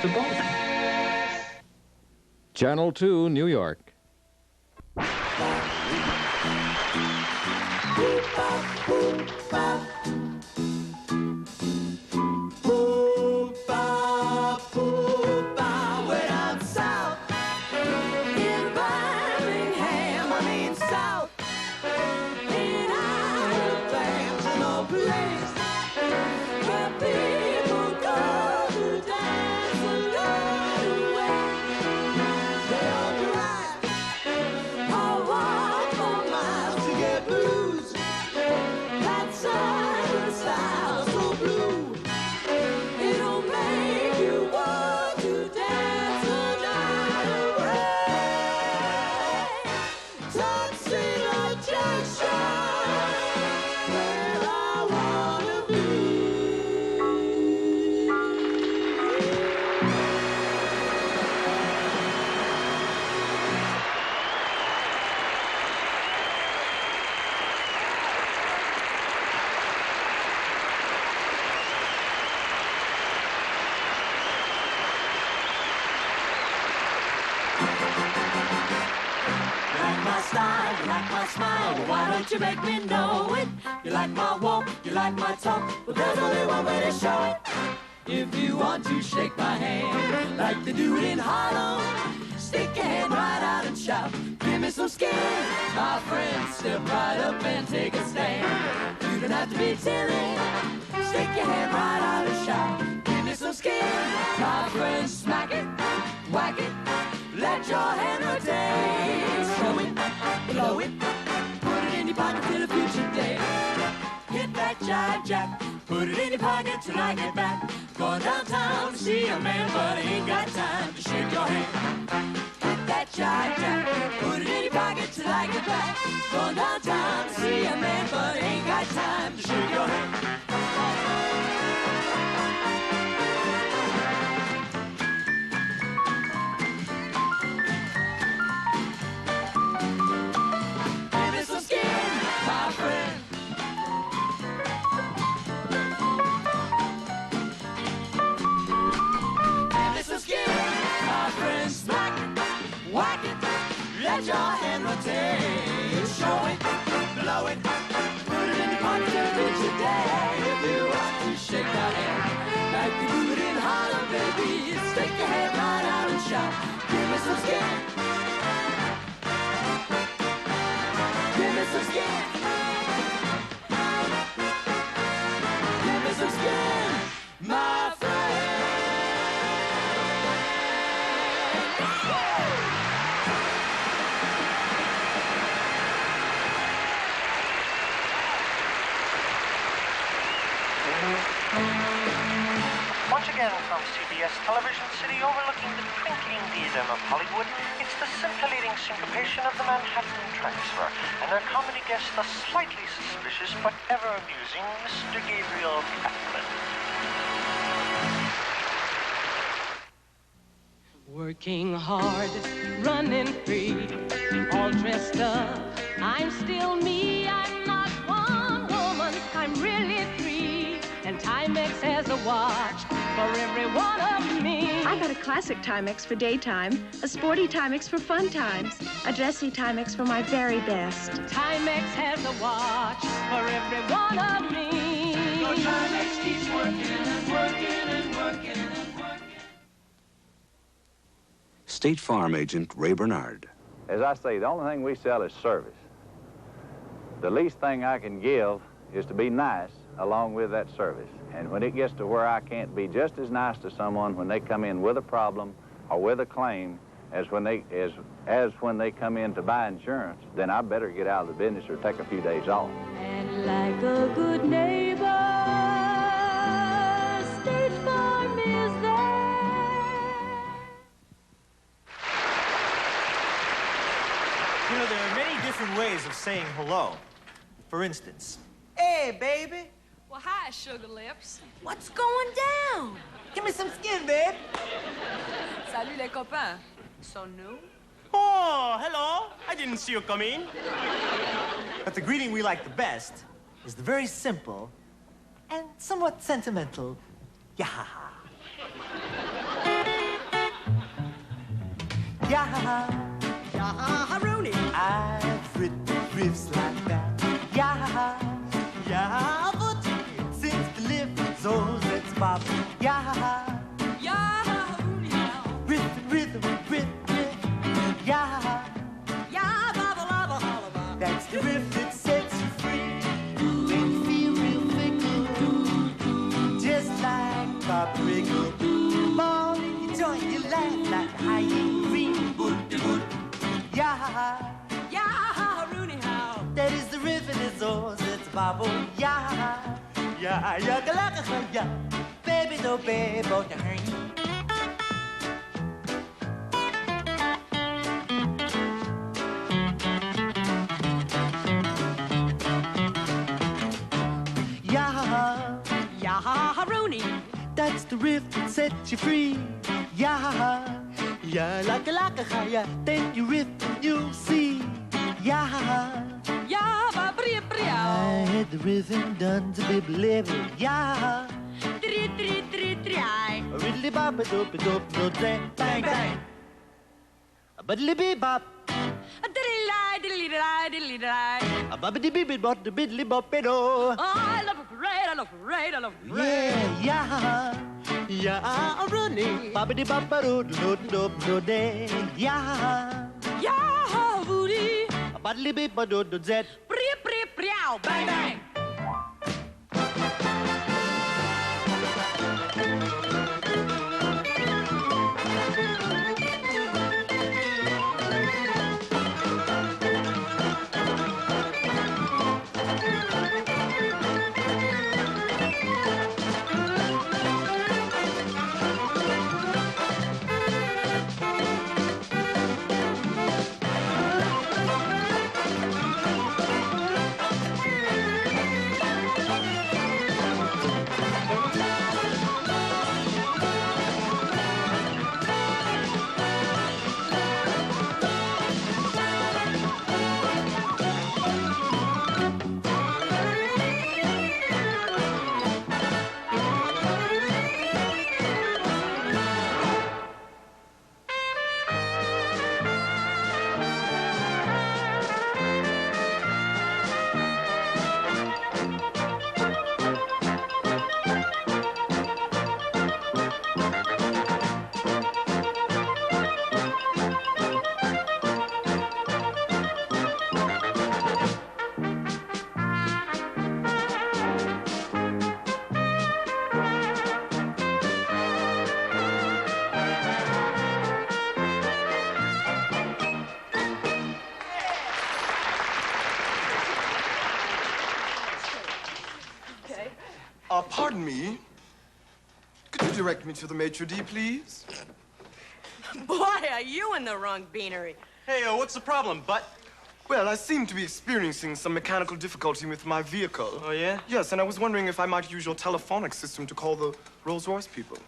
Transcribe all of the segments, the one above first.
to both. Channel 2, New York. Why don't you make me know it? You like my walk, you like my talk, but there's only one way to show it. If you want to shake my hand, like they do in Harlem, stick your hand right out and shout, give me some skin. My friend, step right up and take a stand. You don't have to be timid, stick your hand right out and shout, give me some skin. My friend, smack it, whack it, let your hand rotate. Show it, blow it, put it in your pocket till the future day. Hit that jive jack, put it in your pocket till I get back. Going downtown to see a man, but I ain't got time to shake your hand. Hit that jive jack, put it in your pocket till I get back. Going downtown to see a man, but I ain't got time to shake your hand. Let your hand rotate, show it, blow it, put it in your pocket till the future day. If you want to shake my hand, like you do it in Harlem, baby, stick your head right out and shout, give me some skin. Give me some skin. Give me some skin, my friend. Once again from CBS Television City overlooking the twinkling diadem of Hollywood, it's the scintillating syncopation of the Manhatten Transfer and their comedy guest, the slightly suspicious but ever amusing Mr. Gabriel Kaplan. Working hard, running free, all dressed up, I'm still me, I'm not one woman, I'm really three, and Timex has a watch for every one of me. I got a classic Timex for daytime, a sporty Timex for fun times, a dressy Timex for my very best. Timex has a watch for every one of me. Your Timex keeps working and working and working and working. State Farm Agent Ray Bernard. As I say, the only thing we sell is service. The least thing I can give is to be nice along with that service. And when it gets to where I can't be just as nice to someone when they come in with a problem or with a claim as when they come in to buy insurance, then I better get out of the business or take a few days off. And like a good neighbor, State Farm is there. You know, there are many different ways of saying hello. For instance, hey, baby. Well, hi, Sugar Lips. What's going down? Give me some skin, babe. Salut, les copains. So new? oh, hello. I didn't see you come in. But the greeting we like the best is the very simple and somewhat sentimental, yahaha. Yeah, yeah, Rooney. I've written riffs like that. Yeah, yeah, but since the lift zones, it's pop. Yeah, Yeah, Rooney now. rhythm, rhythm, rhythm. Yeah, Yeah, baba, lava, holla, baba. that's the riff that sets you free. Make you feel real fickle, just like paprika. Ball in your joint, you laugh like high green. Yeah, Yeah, Rooney how. that is the riff and it's yours, it's bubble. Yeah, yeah, yeah, yeah, baby, no baby, oh, yeah. Yeah, Yeah, Rooney. that's the riff that sets you free. Yeah, yeah, like a higher, then you riff and you see. Yeah, Yeah, ba, bria, I bria. had the rhythm done to be believed. Yeah, Tri, tri, tri, tri. riddly bop, a dope, no bang, bang, bang. A buddly bee bop, Diddly-lie, diddly-lie, diddly-lie. a bubbly bee bop, the biddly bop, it oh. I love a parade, I love a parade, I love a parade. Yeah, yeah, I'm running. Bobbity boppa no day. Yeah, Yeah, Woody. a buddly bee do zet. Bria, bria, bria. Bang, bang. Pardon me. Could you direct me to the maitre d', please? Boy, are you in the wrong beanery. Hey, what's the problem, Butt? Well, I seem to be experiencing some mechanical difficulty with my vehicle. Oh, yeah? Yes, and I was wondering if I might use your telephonic system to call the Rolls-Royce people.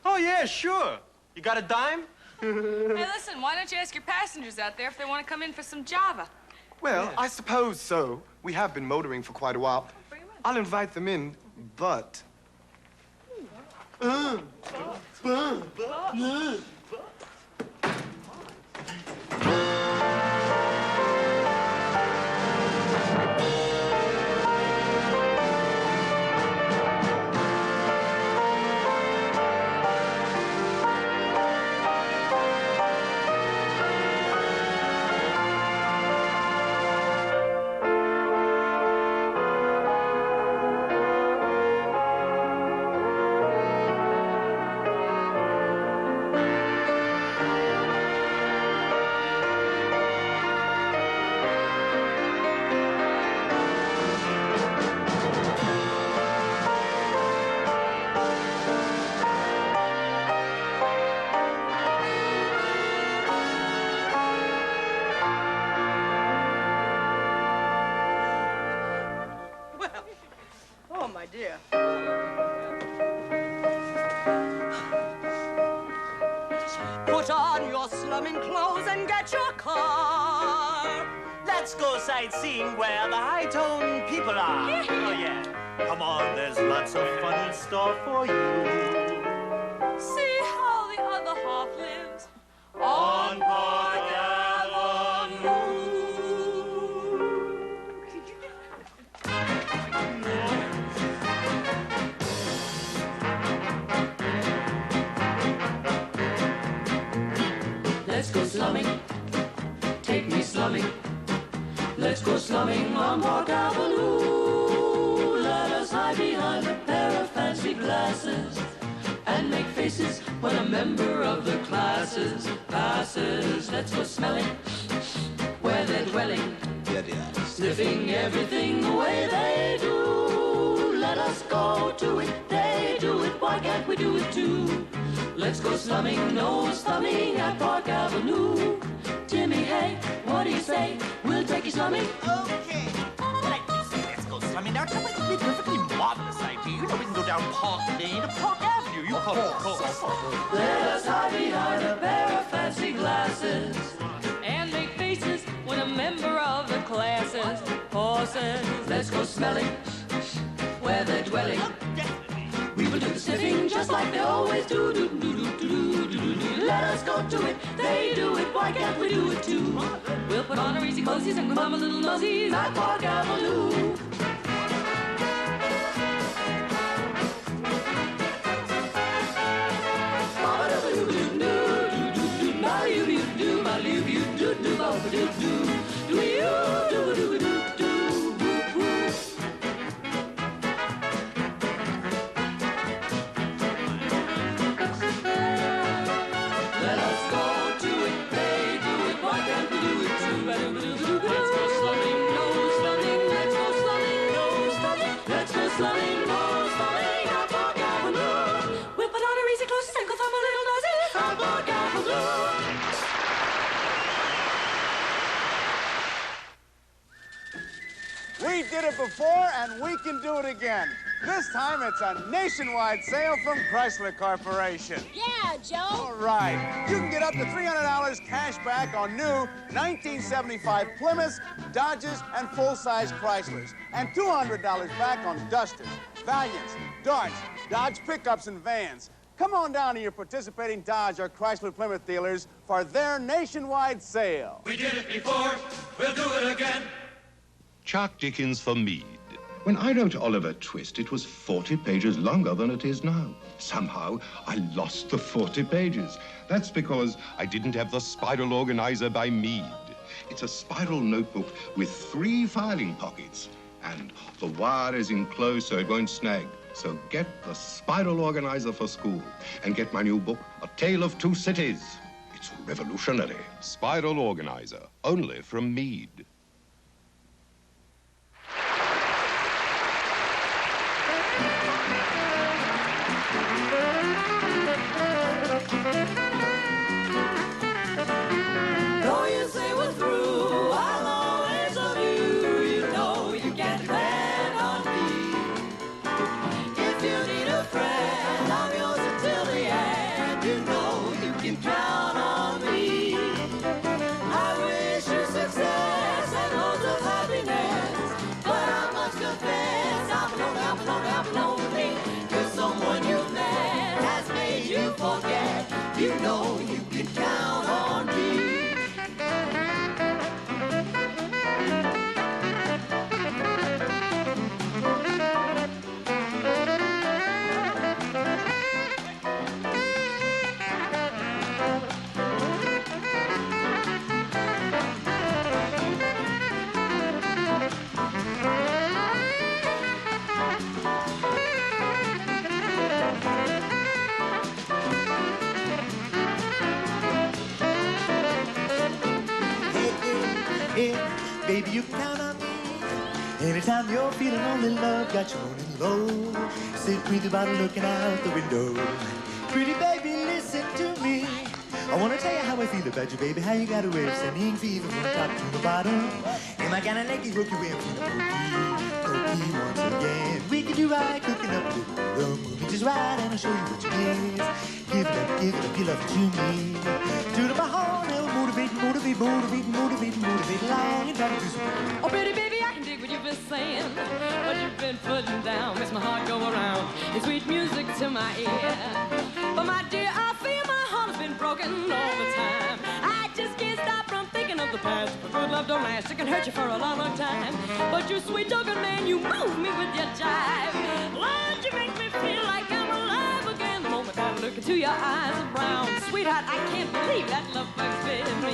Oh, yeah, sure. You got a dime? Hey, listen, why don't you ask your passengers out there if they want to come in for some Java? Well, I suppose so. We have been motoring for quite a while. I'll invite them in, but... Oh, my dear. Put on your slumming clothes and get your car. Let's go sightseeing where the high-tone people are. Oh, yeah. Come on, there's lots of fun in store for you. See how the other half lives On board. go slumming. Take me slumming. Let's go slumming on Park Avenue. Let us hide behind a pair of fancy glasses and make faces when a member of the classes passes. Let's go smelling where they're dwelling, sniffing everything the way they do. Let us go to it, they do it, why can't we do it too? Let's go slumming, nose thumbing at Park Avenue. Timmy, hey, what do you say? We'll take you slumming. Okay. Like you say, let's go slumming. Now, come with me, perfectly marvelous idea. You know, we can go down Park Lane to Park Avenue. You of course. Let us hide behind a pair of fancy glasses And make faces when a member of the classes pauses. Let's go smelling where they're dwelling. We will do the sniffing just like they always do. Do, do, do, do, do, do, do. Let us go to it, they do it, why can't we do it too? We'll put on our easy clothies and go thumb a little nosies at Park Avenue. We did it before, and we can do it again. This time, it's a nationwide sale from Chrysler Corporation. Yeah, Joe. All right. You can get up to $300 cash back on new 1975 Plymouths, Dodges, and full-size Chryslers. And $200 back on Dusters, Valiants, Darts, Dodge pickups, and vans. Come on down to your participating Dodge or Chrysler Plymouth dealers for their nationwide sale. We did it before. We'll do it again. Chuck Dickens for Mead. When I wrote Oliver Twist, it was 40 pages longer than it is now. Somehow, I lost the 40 pages. That's because I didn't have the spiral organizer by Mead. It's a spiral notebook with 3 filing pockets. And the wire is enclosed so it won't snag. So get the spiral organizer for school. And get my new book, A Tale of Two Cities. It's revolutionary. Spiral organizer, only from Mead. Though you say we're through, I'll always love you. You know you can depend on me. If you need a friend, I'm yours until the end. You know you can count on me. I wish you success and loads of happiness, but I must confess I'm lonely. 'Cause someone you've met has made you forget. You know you can count on me. Baby, you can count on me. Anytime you're feeling lonely, love got you running low. Sit with the bottle looking out the window. Pretty baby, listen to me. I wanna tell you how I feel about you, baby. How you got a way of sending fever from the top to the bottom. Am I gonna let you hook you in from the pokey once again? We can do right, cooking up the movie just right, and I'll show you what you miss. Give it up, your love to me. Do the heart, it'll motivate, long and try to do some. Oh, pretty baby, I can dig what you've been saying. What you've been putting down makes my heart go around. It's sweet music to my ear. But my dear, I feel my heart has been broken all the time. I just can't stop from thinking of the past. But good love don't last, it can hurt you for a long, long time. But you sweet talking man, you move me with your jive. Lord, you make me feel like I'm alive again. The moment I look into your eyes of brown, sweetheart, God, I can't believe that love bug's bit me.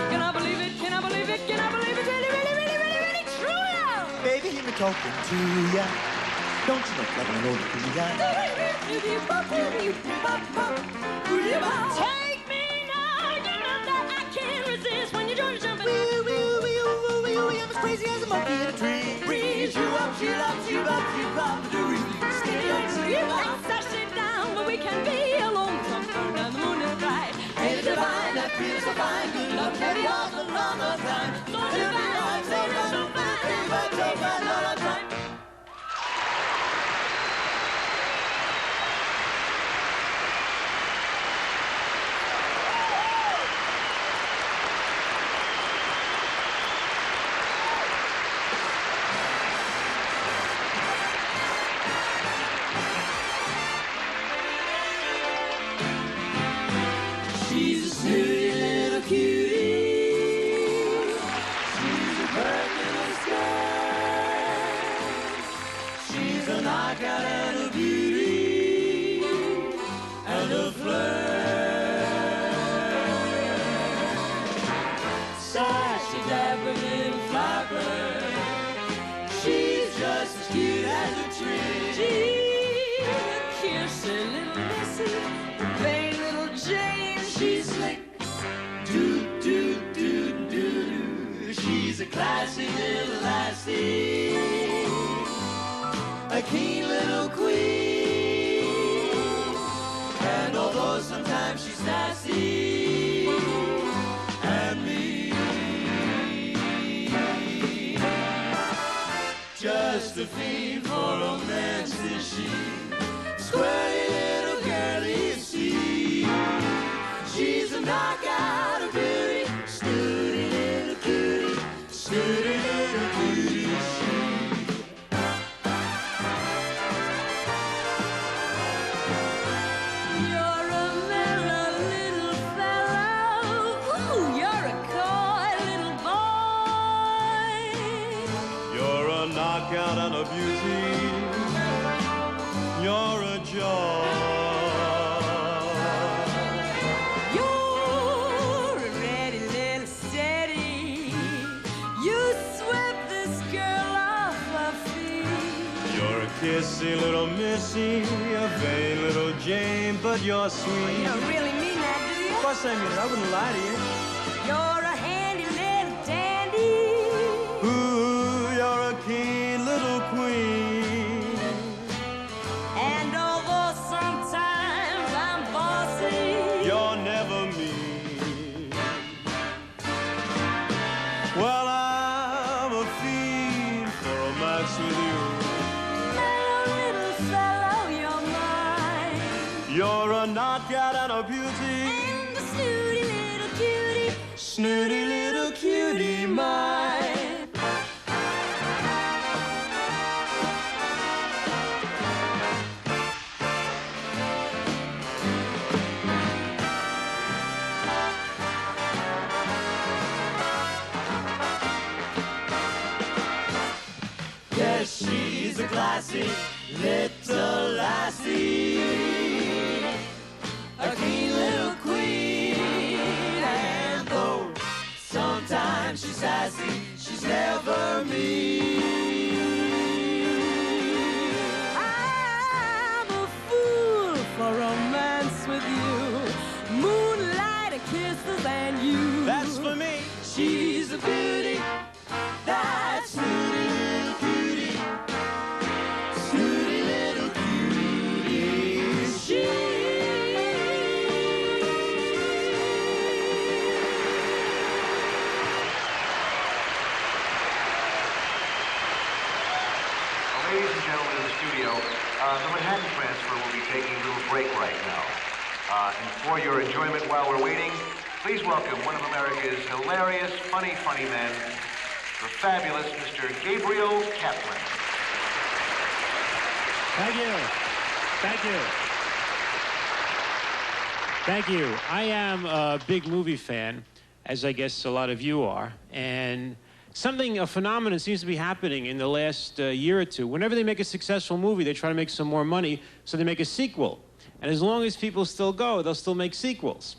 Can I believe it? Can I believe it? Can I believe it? Really, really, really, really, really true love. Baby, hear me talking to ya. Don't you look like an old Korean? Take me now, you know that I can't resist when you're jumping. I'm as crazy as a monkey in a tree. Breeze you up, you up, you up, you up, do we? Sticky up, sticky up. Let's sit down where we can be alone. Some now the moon is bright. Ain't it divine, that feels so fine. Good luck, heavy heart, a long, long time. So divine, so fine, so fine, long, long time. She's a snooty little cutie. She's a bird in the sky. She's a knockout and a beauty and a flirt. Such a dapper little flapper. She's just as cute as a tree. She's a kissy little missy, vain little Jane. She's slick, do do do do. She's a classy little lassie, a keen little queen. And although sometimes she's sassy and mean, just a fiend for romance is she. Squirty little girlie, you see. She's a knockout of beauty, snooty little cutie, snooty little cutie she. You're a mellow little fellow. Ooh, you're a coy little boy. You're a knockout and a beauty. You're a joy. You're a ready little steady. You swept this girl off her feet. You're a kissy little missy, a vain little Jane, but you're sweet. You don't really mean that, do you? Of course I mean it. I wouldn't lie to you. You're a handy little dandy. Ooh, you're a keen little queen. And although sometimes I'm bossy, You're never mean. Well, I'm a fiend for romance with you. mellow little fellow, you're mine. You're a knockout and a beauty, And the snooty little cutie, snooty little cutie mine. Yes, she's a classy little lassie, a keen little queen. And though sometimes she's sassy, she's never mean. I'm a fool for romance with you. Moonlight and kisses and you. That's for me. She's a beauty. That's snooty little cutie, snooty little cutie she. Ladies and gentlemen in the studio, the Manhatten Transfer will be taking a little break right now. And for your enjoyment while we're waiting, please welcome one of America's hilarious, funny men, the fabulous Mr. Gabriel Kaplan. Thank you. Thank you. Thank you. I am a big movie fan, as I guess a lot of you are, and a phenomenon seems to be happening in the last year or two. Whenever they make a successful movie, they try to make some more money, so they make a sequel. And as long as people still go, they'll still make sequels.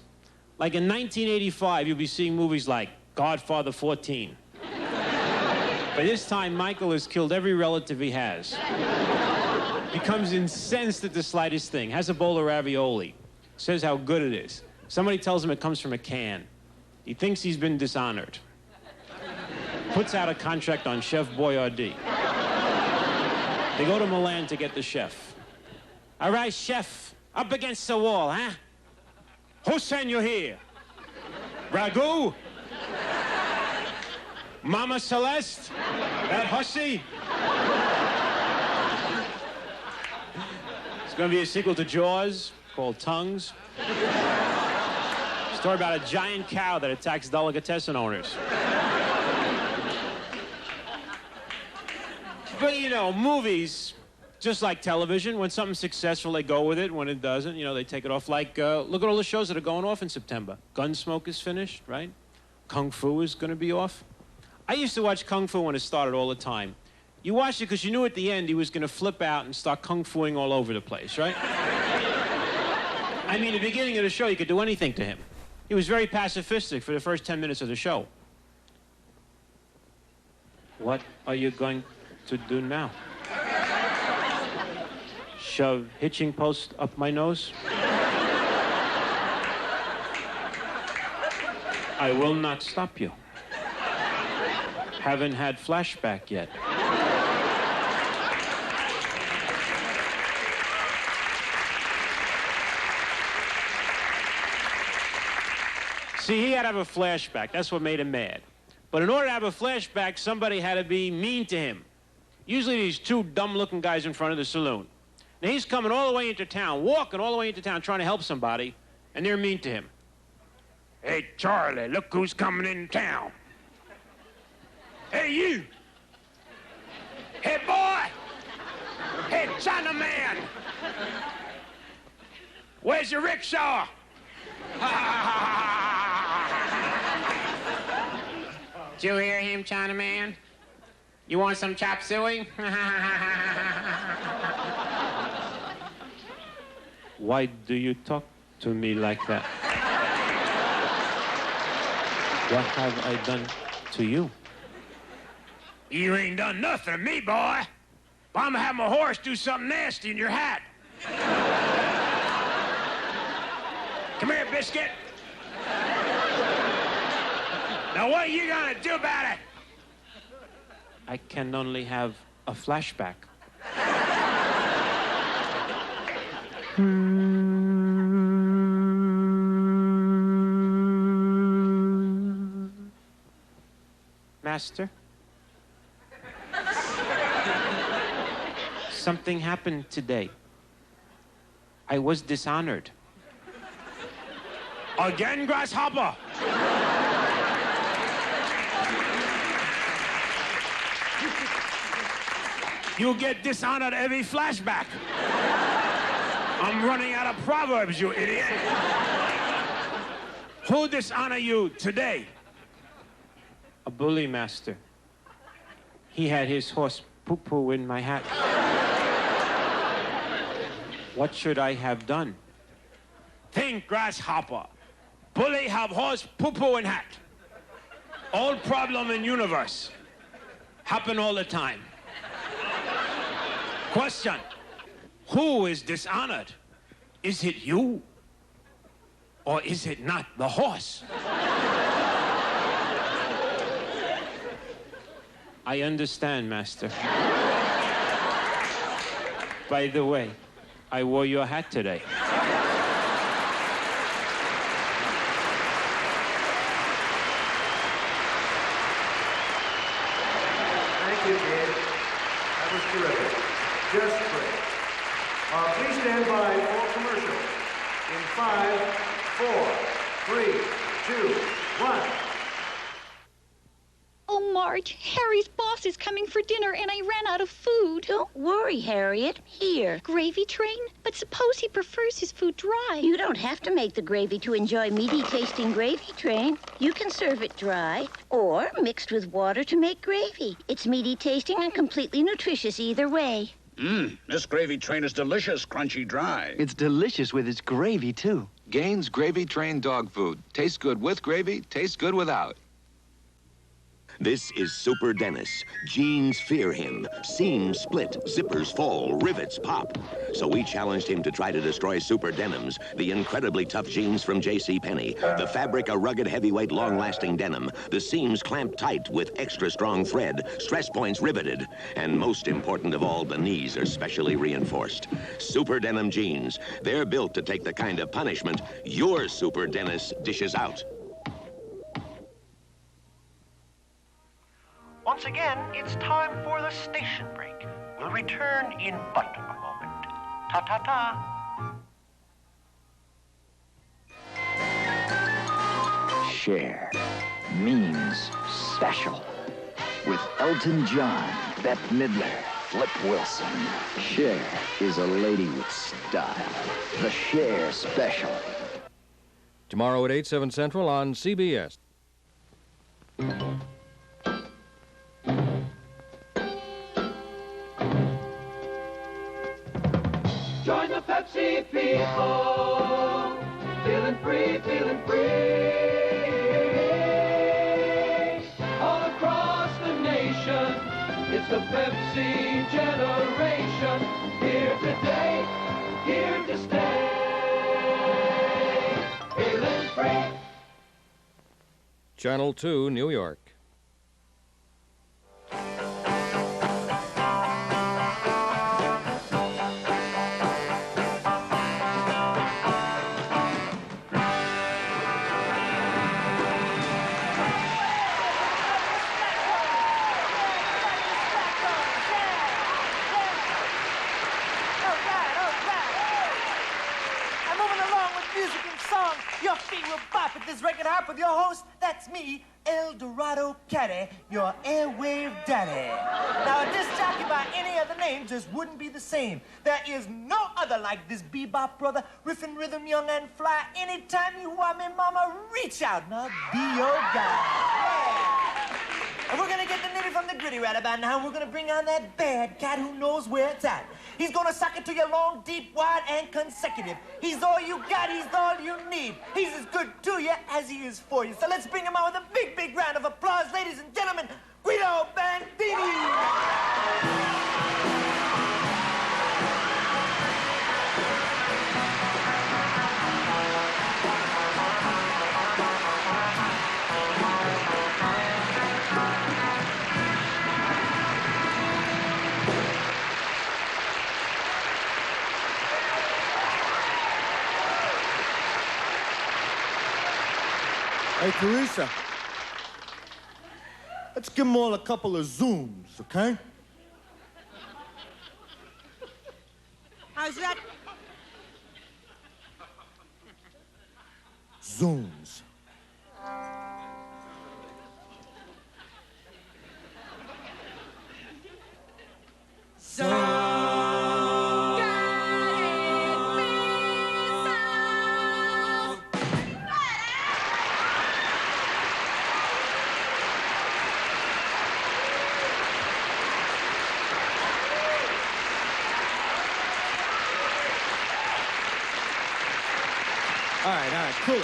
Like in 1985, you'll be seeing movies like Godfather 14. By this time, Michael has killed every relative he has. Becomes incensed at the slightest thing, has a bowl of ravioli, says how good it is. Somebody tells him it comes from a can. He thinks he's been dishonored. Puts out a contract on Chef Boyardee. They go to Milan to get the chef. All right, chef, up against the wall, huh? Who sent you here? Ragu? Mama Celeste? That hussy? It's going to be a sequel to Jaws called Tongues. Story about a giant cow that attacks delicatessen owners. But, you know, movies, just like television, when something's successful, they go with it. When it doesn't, you know, they take it off. Like, look at all the shows that are going off in September. Gunsmoke is finished, right? Kung Fu is going to be off. I used to watch Kung Fu when it started all the time. You watched it because you knew at the end he was going to flip out and start Kung Fuing all over the place, right? I mean, at the beginning of the show, you could do anything to him. He was very pacifistic for the first 10 minutes of the show. What are you going to do now? Shove hitching post up my nose? I will not stop you. Haven't had flashback yet. See, he had to have a flashback. That's what made him mad. But in order to have a flashback, somebody had to be mean to him. Usually these two dumb-looking guys in front of the saloon. Now, he's coming all the way into town, walking all the way into town, trying to help somebody, and they're mean to him. Hey, Charlie, look who's coming in town. Hey, you. Hey, boy. Hey, Chinaman. Where's your rickshaw? Did you hear him, Chinaman? You want some chop suey? Why do you talk to me like that? What have I done to you? You ain't done nothing to me, boy. But I'm gonna have my horse do something nasty in your hat. Come here, Biscuit. Now, what are you gonna do about it? I can only have a flashback. Master? Something happened today. I was dishonored. Again, Grasshopper? You get dishonored every flashback. I'm running out of proverbs, you idiot. Who dishonor you today? A bully master. He had his horse poo-poo in my hat. What should I have done? Think, Grasshopper. Bully have horse poo-poo in hat. Old problem in universe. Happen all the time. Question. Who is dishonored? Is it you? Or is it not the horse? I understand, Master. By the way, I wore your hat today. Thank you, kid. That was terrific. Just great. Please stand by for commercial. In 5, 4, 3, 2, 1. Oh, Marge, Harry's boss is coming for dinner, and I ran out of food. Don't worry, Harriet. Here. Gravy train? But suppose he prefers his food dry. You don't have to make the gravy to enjoy meaty-tasting gravy train. You can serve it dry or mixed with water to make gravy. It's meaty-tasting and completely nutritious either way. This gravy train is delicious, crunchy dry. It's delicious with its gravy, too. Gaines Gravy Train dog food. Tastes good with gravy, tastes good without. This is Super Dennis. Jeans fear him. Seams split, zippers fall, rivets pop. So we challenged him to try to destroy Super Denims, the incredibly tough jeans from JCPenney. The fabric, a rugged, heavyweight, long-lasting denim. The seams clamped tight with extra strong thread, stress points riveted. And most important of all, the knees are specially reinforced. Super Denim jeans. They're built to take the kind of punishment your Super Dennis dishes out. Once again, it's time for the station break. We'll return in but a moment. Ta-ta-ta. Cher means special. With Elton John, Bette Midler, Flip Wilson. Cher is a lady with style. The Cher Special. Tomorrow at 8, 7 Central on CBS. Join the Pepsi people, feeling free, feeling free. All across the nation, it's the Pepsi generation. Here today, here to stay. Feeling free. Channel 2, New York. Your feet will bop at this record hop with your host. That's me, El Dorado Caddy, your airwave daddy. Now, a disc jockey by any other name just wouldn't be the same. There is no other like this bebop brother, riffin' rhythm, young and fly. Anytime you want me, mama, reach out and I'll be your guy. Yeah. And we're gonna get the nitty from the gritty right about now. We're gonna bring on that bad cat who knows where it's at. He's gonna suck it to you long, deep, wide, and consecutive. He's all you got, he's all you need. He's as good to you as he is for you. So let's bring him out with a big, big round of applause, ladies and gentlemen, Guido Bandini! Hey, Teresa, let's give them all a couple of zooms, okay? How's that? Zooms. All right, cool it.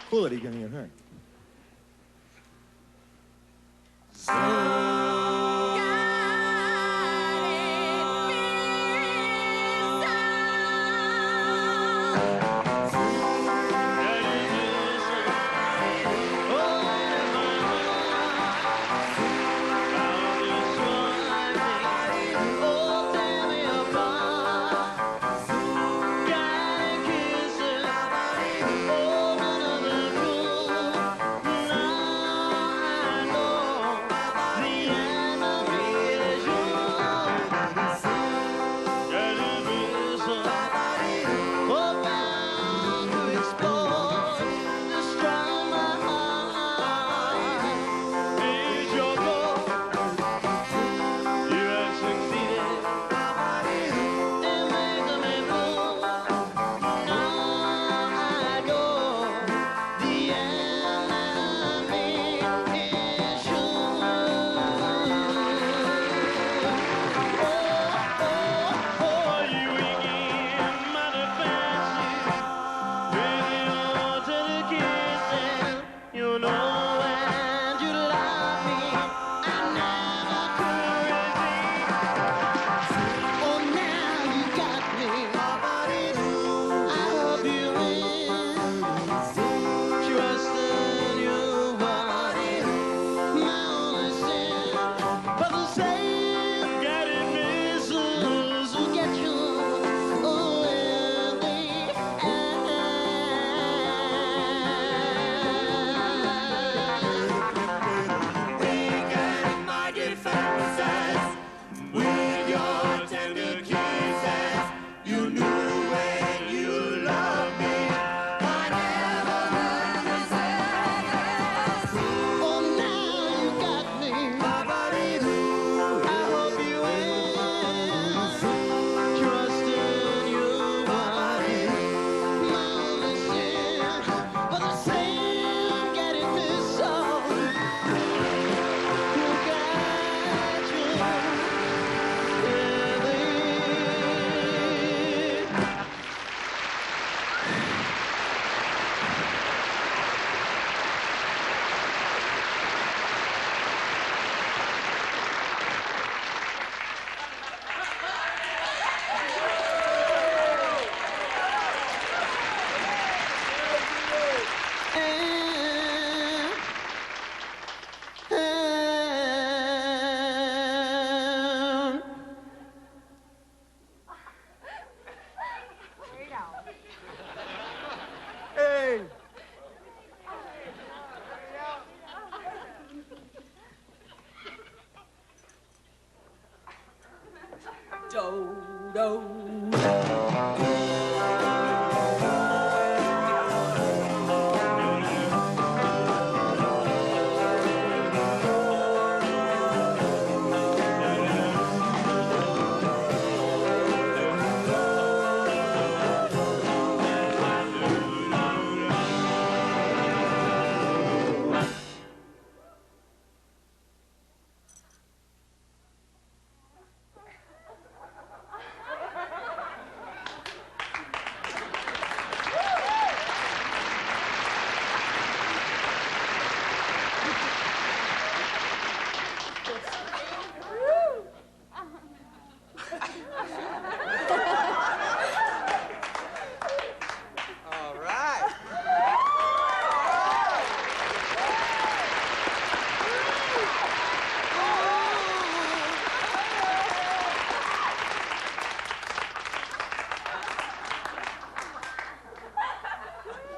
Cool it, you're gonna get hurt.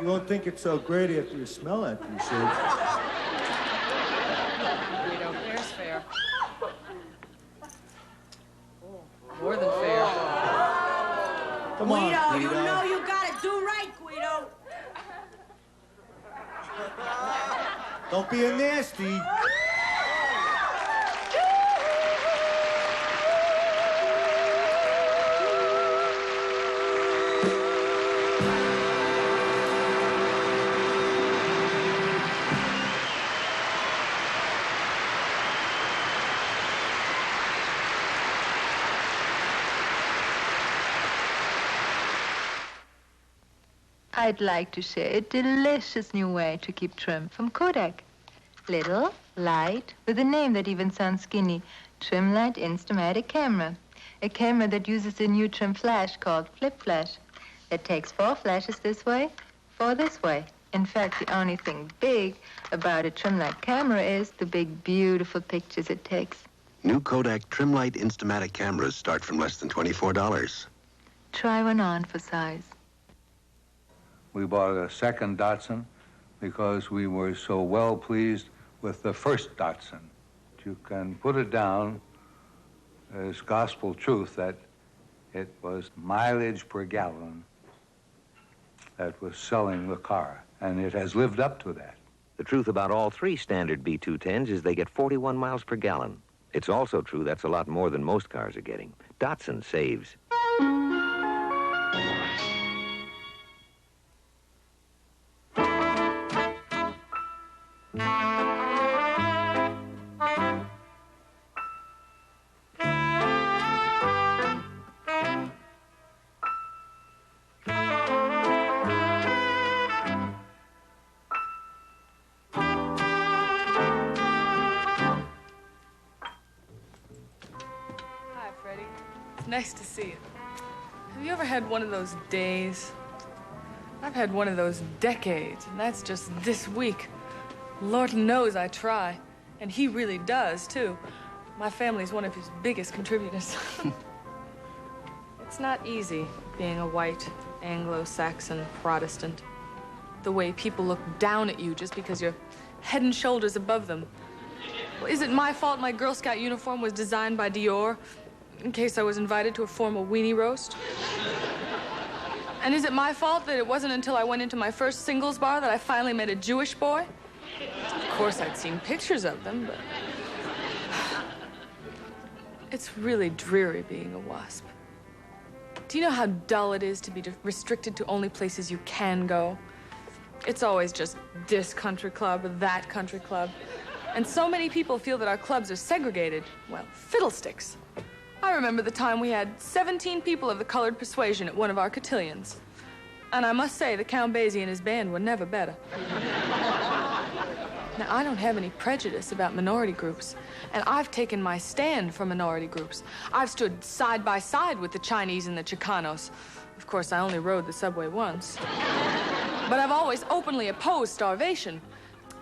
You won't think it's so great after you smell it, you should. Guido, fair's fair. Oh, more than fair. Come on, Guido, Guido. you know you gotta do right, Guido. Don't be a nasty. I'd like to share a delicious new way to keep trim from Kodak. Little, light, with a name that even sounds skinny, Trimlight Instamatic Camera. A camera that uses a new trim flash called Flip Flash. It takes 4 flashes this way, 4 this way. In fact, the only thing big about a Trimlight camera is the big, beautiful pictures it takes. New Kodak Trimlight Instamatic cameras start from less than $24. Try one on for size. We bought a second Datsun because we were so well pleased with the first Datsun. You can put it down as gospel truth that it was mileage per gallon that was selling the car, and it has lived up to that. The truth about all 3 standard B210s is they get 41 miles per gallon. It's also true that's a lot more than most cars are getting. Datsun saves. Hi, Freddie. It's nice to see you. Have you ever had one of those days? I've had one of those decades, and that's just this week. Lord knows I try, and he really does, too. My family's one of his biggest contributors. It's not easy being a white, Anglo-Saxon Protestant. The way people look down at you just because you're head and shoulders above them. Well, is it my fault my Girl Scout uniform was designed by Dior in case I was invited to a formal weenie roast? And is it my fault that it wasn't until I went into my first singles bar that I finally met a Jewish boy? Of course, I'd seen pictures of them, but... It's really dreary being a WASP. Do you know how dull it is to be restricted to only places you can go? It's always just this country club or that country club. And so many people feel that our clubs are segregated. Well, fiddlesticks. I remember the time we had 17 people of the colored persuasion at one of our cotillions. And I must say, the Count Basie and his band were never better. Now, I don't have any prejudice about minority groups, and I've taken my stand for minority groups. I've stood side by side with the Chinese and the Chicanos. Of course, I only rode the subway once. But I've always openly opposed starvation.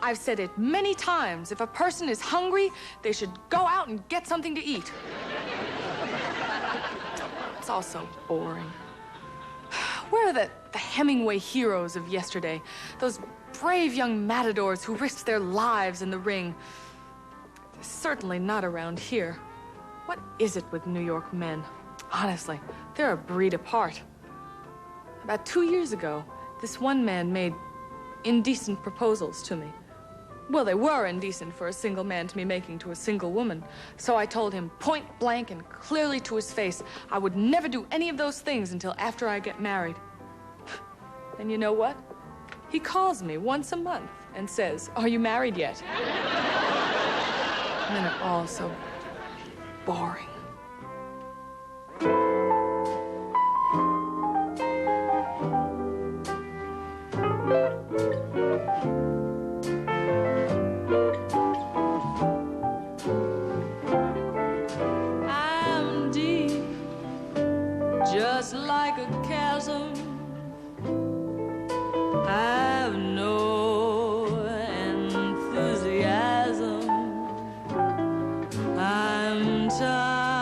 I've said it many times. If a person is hungry, they should go out and get something to eat. It's all so boring. Where are the Hemingway heroes of yesterday? Those brave young matadors who risked their lives in the ring. They're certainly not around here. What is it with New York men? Honestly, they're a breed apart. About 2 years ago, this one man made indecent proposals to me. Well, they were indecent for a single man to be making to a single woman. So I told him point blank and clearly to his face, I would never do any of those things until after I get married. And you know what? He calls me once a month and says, "Are you married yet?" And then it all so boring. I'm deep, just like a chasm. I've no enthusiasm. I'm tired.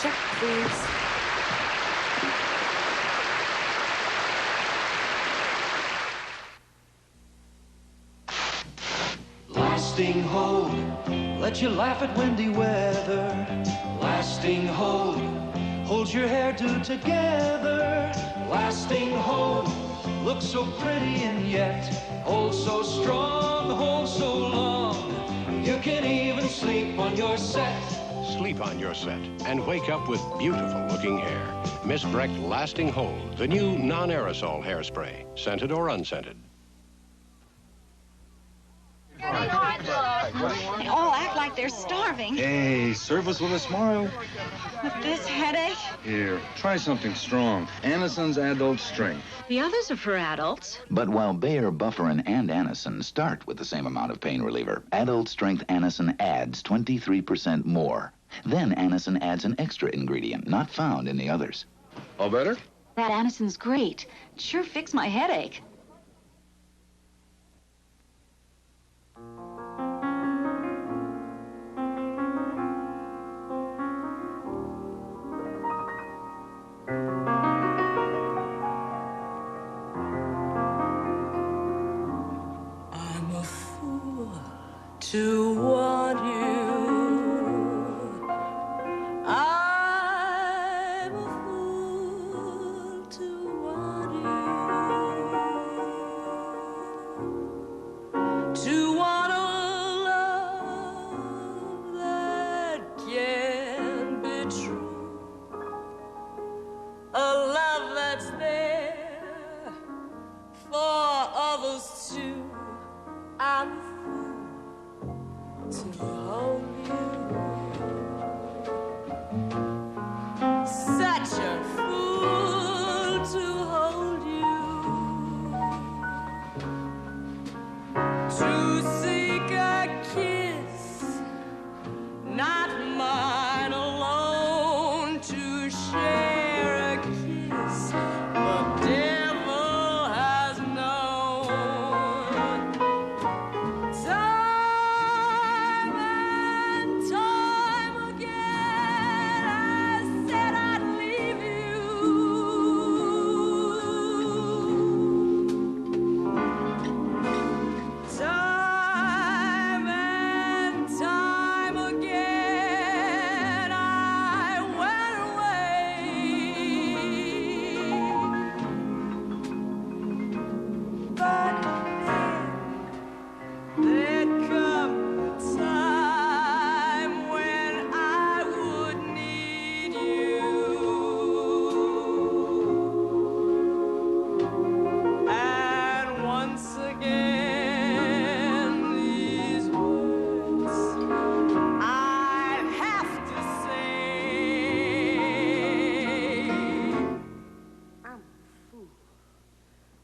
Check, please. Lasting hold, let you laugh at windy weather. Lasting hold, holds your hairdo together. Lasting hold, looks so pretty and yet hold so strong, hold so long. You can even sleep on your set. Sleep on your set and wake up with beautiful-looking hair. Miss Brecht Lasting Hold, the new non-aerosol hairspray, scented or unscented. They all act like they're starving. Hey, serve us with a smile. With this headache? Here, try something strong. Anison's Adult Strength. The others are for adults. But while Bayer, Bufferin, and Anison start with the same amount of pain reliever, Adult Strength Anison adds 23% more. Then Anison adds an extra ingredient not found in the others. All better? That Anison's great. It sure fixed my headache. I'm a fool to want you. I'm a fool to want you. To want a love that can be true. A love that's there for others too. I'm a fool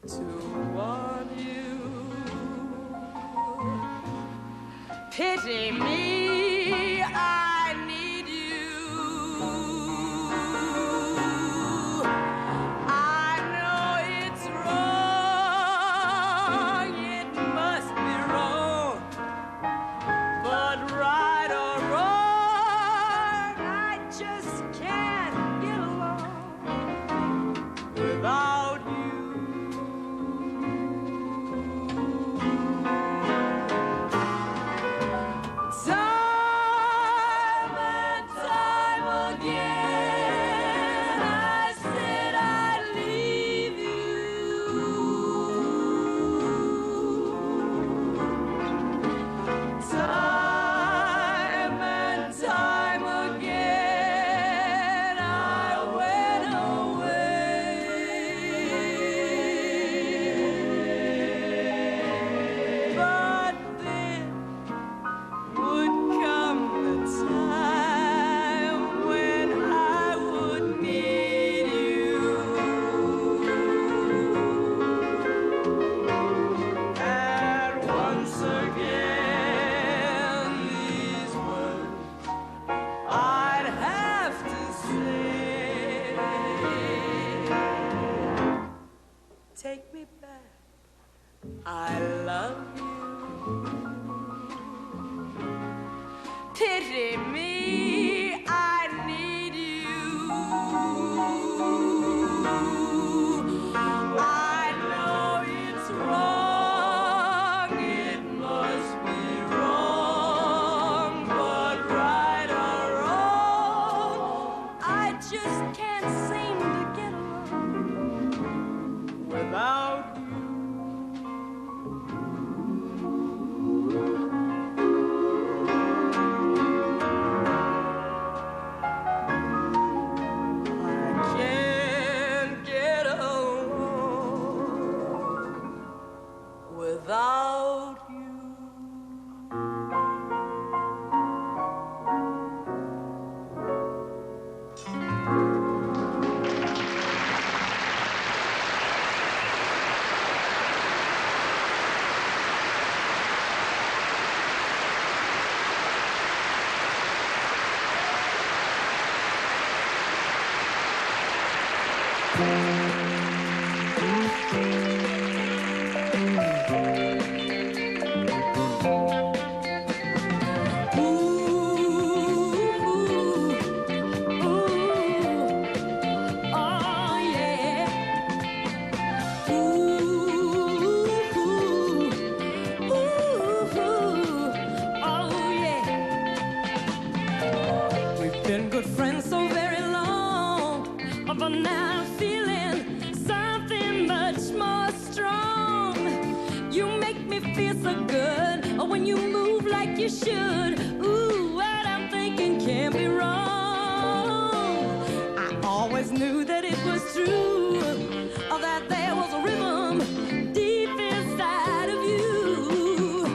to want you. Pity me, I need you. I know it's wrong, it must be wrong, but right or wrong, I just can't get along without you. Time and time again, I said I'd leave you. Time and time again, I went away. But then would come the time when I would need you. And once again, these words I'd have to say. Take me back, I love you. Pity me, I need you. I know it's wrong, it must be wrong, but right or wrong, I just can't seem to get along without you. Can't get along without you. Oh yeah. Oh yeah. We've been good friends so very long, but now I'm feeling something much more strong. You make me feel so good when you move like you should. Ooh, what I'm thinking can't be wrong. I always knew that it was true, that there was a rhythm deep inside of you.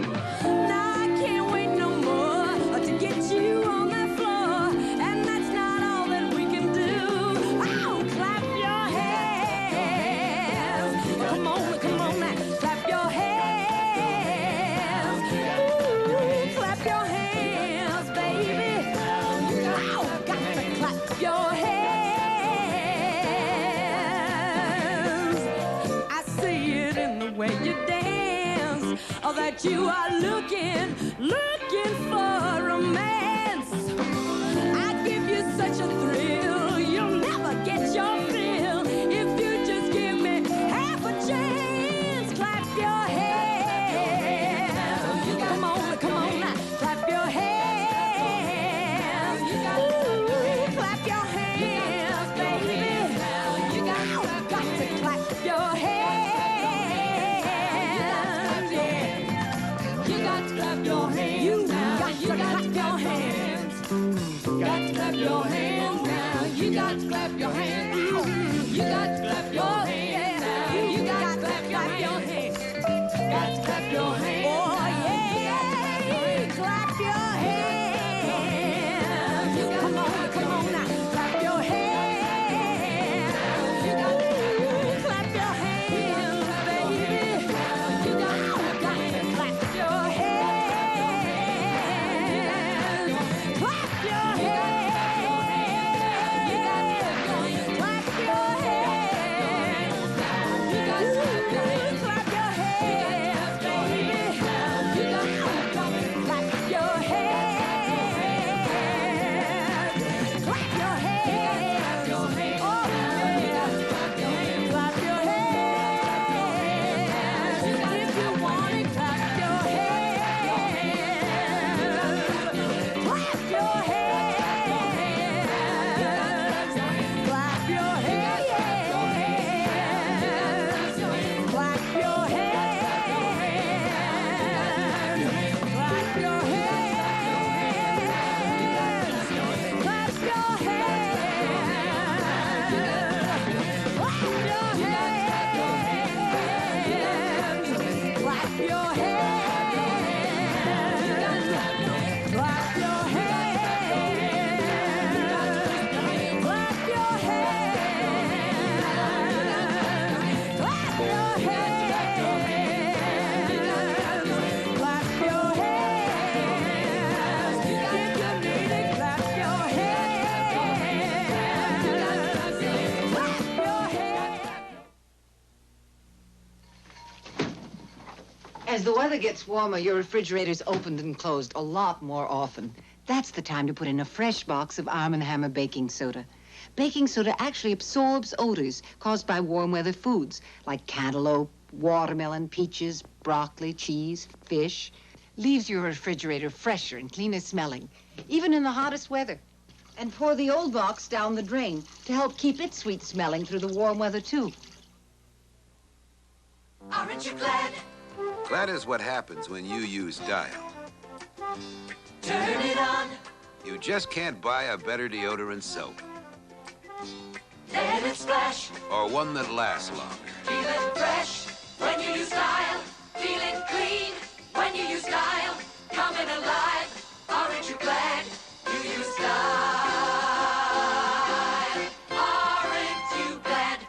Now I can't wait no more to get you on that floor, and that's not all that we can do. Oh, clap your hands. Come on now, clap your hands. Ooh, clap your hands, baby. Oh, got to clap your hands. I see it in the way you dance, that you are looking for romance. I give you such a thrill, you'll never get your fill if you just give me half a chance. Clap your hands. Come on now, clap your hands. Ooh, clap your hands, baby. You got to clap your hands. Yeah. You got to clap your hands. You got to clap your hands. Got to clap your hands now. You got to clap your hands. You got to clap your hands now. You got to clap your hands. Got to clap your hands. Oh yeah, clap your hands. Come on now, clap your hands. Ooh, clap your hands, As the weather gets warmer, your refrigerator's opened and closed a lot more often. That's the time to put in a fresh box of Arm & Hammer baking soda. Baking soda actually absorbs odors caused by warm weather foods, like cantaloupe, watermelon, peaches, broccoli, cheese, fish. Leaves your refrigerator fresher and cleaner smelling, even in the hottest weather. And pour the old box down the drain to help keep it sweet smelling through the warm weather, too. Aren't you glad? Glad is what happens when you use Dial. Turn it on. You just can't buy a better deodorant soap. Let it splash. Or one that lasts longer. Feeling fresh when you use Dial. Feeling clean when you use Dial. Coming alive. Aren't you glad you use Dial? Aren't you glad?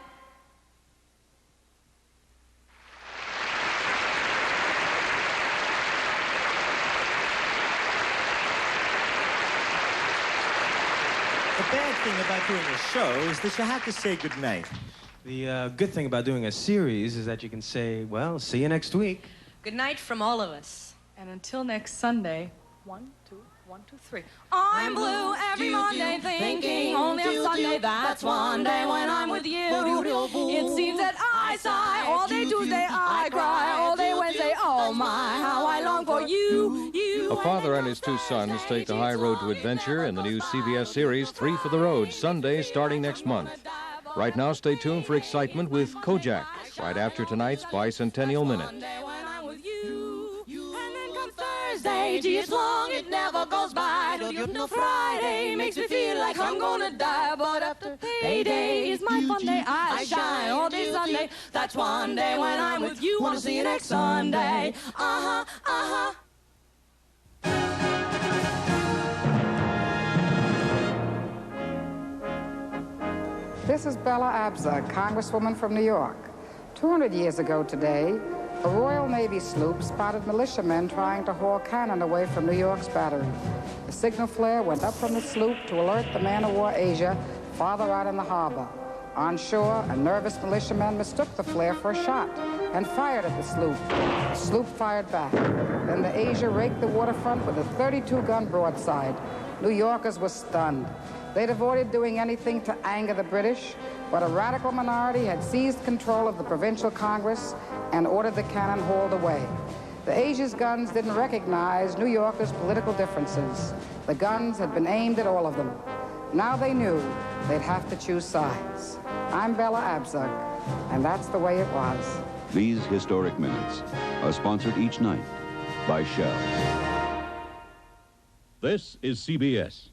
The bad thing about doing a show is that you have to say goodnight. The good thing about doing a series is that you can say, well, see you next week. Good night from all of us. And until next Sunday, 1, 2, 1, 2, 3. I'm blue every Monday thinking only on Sunday. That's one day when I'm with you. It seems that I sigh all day Tuesday. I cry all day Wednesday. Oh my, how I long for you. A father and his two sons take the high road to adventure in the new CBS series 3 for the Road, Sunday starting next month. Right now, stay tuned for excitement with Kojak, right after tonight's Bicentennial Minute. Thursday, gee, it's long, it never goes by. Don't you know Friday makes me feel like I'm gonna die. But after payday is my fun day. I shine all day Sunday. That's one day when I'm with you. Wanna see you next Sunday. Uh-huh, uh-huh. This is Bella Abzug, Congresswoman from New York. 200 years ago today, a Royal Navy sloop spotted militiamen trying to haul cannon away from New York's battery. The signal flare went up from the sloop to alert the man-of-war Asia farther out in the harbor. On shore, a nervous militiaman mistook the flare for a shot and fired at the sloop. The sloop fired back. Then the Asia raked the waterfront with a 32-gun broadside. New Yorkers were stunned. They'd avoided doing anything to anger the British, but a radical minority had seized control of the provincial Congress and ordered the cannon hauled away. The Asia's guns didn't recognize New Yorkers' political differences. The guns had been aimed at all of them. Now they knew they'd have to choose sides. I'm Bella Abzug, and that's the way it was. These historic minutes are sponsored each night by Shell. This is CBS.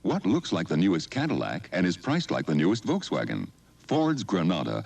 What looks like the newest Cadillac and is priced like the newest Volkswagen? Ford's Granada